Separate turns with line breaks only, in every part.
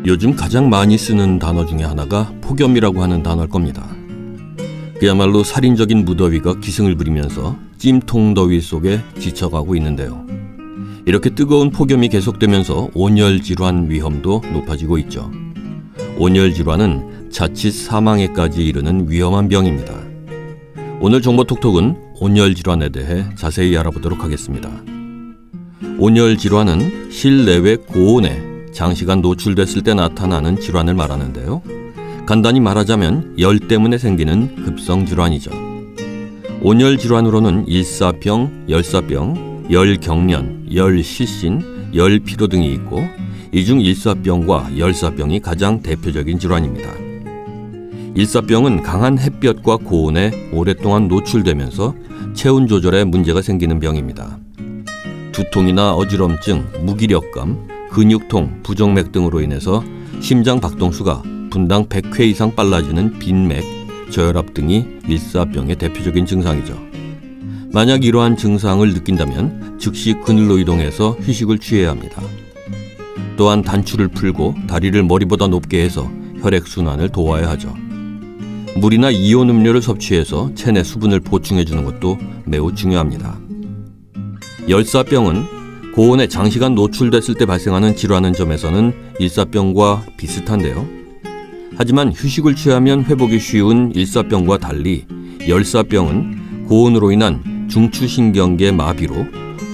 요즘 가장 많이 쓰는 단어 중에 하나가 폭염이라고 하는 단어일 겁니다. 그야말로 살인적인 무더위가 기승을 부리면서 찜통더위 속에 지쳐가고 있는데요. 이렇게 뜨거운 폭염이 계속되면서 온열 질환 위험도 높아지고 있죠. 온열 질환은 자칫 사망에까지 이르는 위험한 병입니다. 오늘 정보톡톡은 온열 질환에 대해 자세히 알아보도록 하겠습니다. 온열 질환은 실내외 고온에 장시간 노출됐을 때 나타나는 질환을 말하는데요. 간단히 말하자면 열 때문에 생기는 급성 질환이죠. 온열 질환으로는 일사병, 열사병, 열경련, 열실신, 열피로 등이 있고 이 중 일사병과 열사병이 가장 대표적인 질환입니다. 일사병은 강한 햇볕과 고온에 오랫동안 노출되면서 체온 조절에 문제가 생기는 병입니다. 두통이나 어지럼증, 무기력감, 근육통, 부정맥 등으로 인해서 심장 박동수가 분당 100회 이상 빨라지는 빈맥, 저혈압 등이 일사병의 대표적인 증상이죠. 만약 이러한 증상을 느낀다면 즉시 그늘로 이동해서 휴식을 취해야 합니다. 또한 단추를 풀고 다리를 머리보다 높게 해서 혈액순환을 도와야 하죠. 물이나 이온 음료를 섭취해서 체내 수분을 보충해 주는 것도 매우 중요합니다. 열사병은 고온에 장시간 노출됐을 때 발생하는 질환인 점에서는 일사병과 비슷한데요. 하지만 휴식을 취하면 회복이 쉬운 일사병과 달리 열사병은 고온으로 인한 중추신경계 마비로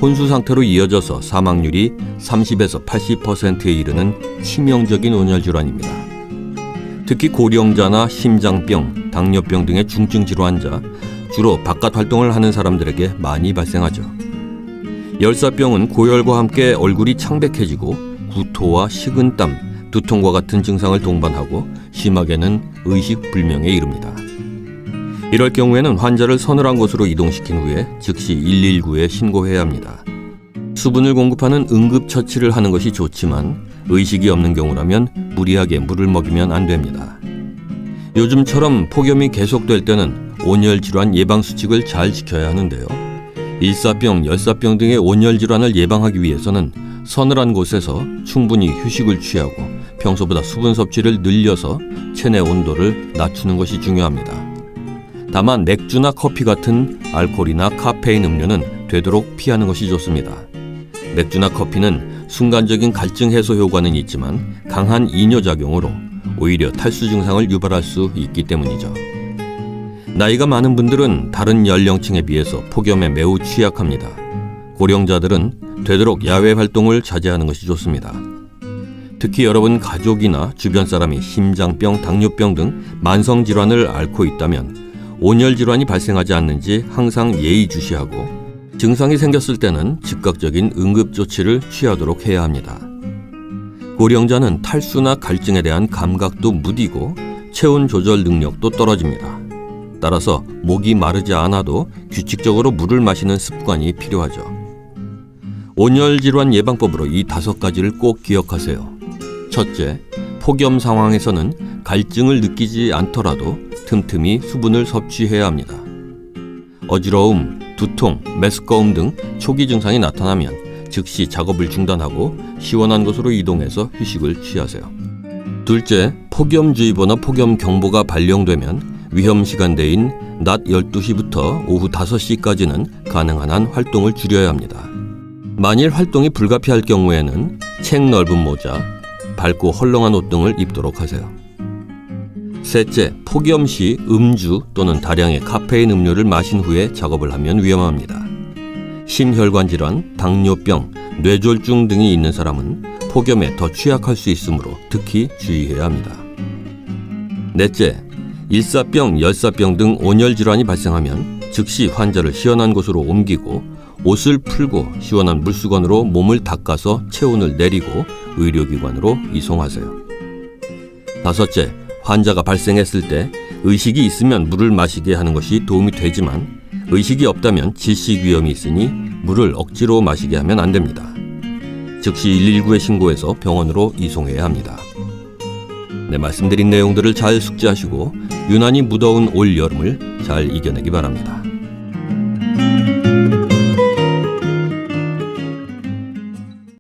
혼수 상태로 이어져서 사망률이 30에서 80%에 이르는 치명적인 온열 질환입니다. 특히 고령자나 심장병, 당뇨병 등의 중증 질환자, 주로 바깥 활동을 하는 사람들에게 많이 발생하죠. 열사병은 고열과 함께 얼굴이 창백해지고 구토와 식은땀, 두통과 같은 증상을 동반하고 심하게는 의식불명에 이릅니다. 이럴 경우에는 환자를 서늘한 곳으로 이동시킨 후에 즉시 119에 신고해야 합니다. 수분을 공급하는 응급처치를 하는 것이 좋지만 의식이 없는 경우라면 무리하게 물을 먹이면 안 됩니다. 요즘처럼 폭염이 계속될 때는 온열 질환 예방 수칙을 잘 지켜야 하는데요. 일사병, 열사병 등의 온열 질환을 예방하기 위해서는 서늘한 곳에서 충분히 휴식을 취하고 평소보다 수분 섭취를 늘려서 체내 온도를 낮추는 것이 중요합니다. 다만 맥주나 커피 같은 알코올이나 카페인 음료는 되도록 피하는 것이 좋습니다. 맥주나 커피는 순간적인 갈증 해소 효과는 있지만 강한 이뇨작용으로 오히려 탈수 증상을 유발할 수 있기 때문이죠. 나이가 많은 분들은 다른 연령층에 비해서 폭염에 매우 취약합니다. 고령자들은 되도록 야외 활동을 자제하는 것이 좋습니다. 특히 여러분 가족이나 주변 사람이 심장병, 당뇨병 등 만성 질환을 앓고 있다면 온열 질환이 발생하지 않는지 항상 예의주시하고 증상이 생겼을 때는 즉각적인 응급조치를 취하도록 해야 합니다. 고령자는 탈수나 갈증에 대한 감각도 무디고 체온 조절 능력도 떨어집니다. 따라서 목이 마르지 않아도 규칙적으로 물을 마시는 습관이 필요하죠. 온열 질환 예방법으로 이 5가지를 꼭 기억하세요. 첫째, 폭염 상황에서는 갈증을 느끼지 않더라도 틈틈이 수분을 섭취해야 합니다. 어지러움, 두통, 메스꺼움 등 초기 증상이 나타나면 즉시 작업을 중단하고 시원한 곳으로 이동해서 휴식을 취하세요. 둘째, 폭염주의보나 폭염경보가 발령되면 위험 시간대인 낮 12시부터 오후 5시까지는 가능한 한 활동을 줄여야 합니다. 만일 활동이 불가피할 경우에는 책 넓은 모자, 밝고 헐렁한 옷 등을 입도록 하세요. 셋째, 폭염 시 음주 또는 다량의 카페인 음료를 마신 후에 작업을 하면 위험합니다. 심혈관 질환, 당뇨병, 뇌졸중 등이 있는 사람은 폭염에 더 취약할 수 있으므로 특히 주의해야 합니다. 넷째, 일사병, 열사병 등 온열 질환이 발생하면 즉시 환자를 시원한 곳으로 옮기고 옷을 풀고 시원한 물수건으로 몸을 닦아서 체온을 내리고 의료기관으로 이송하세요. 다섯째, 환자가 발생했을 때 의식이 있으면 물을 마시게 하는 것이 도움이 되지만 의식이 없다면 질식 위험이 있으니 물을 억지로 마시게 하면 안 됩니다. 즉시 119에 신고해서 병원으로 이송해야 합니다. 네, 말씀드린 내용들을 잘 숙지하시고 유난히 무더운 올 여름을 잘 이겨내기 바랍니다.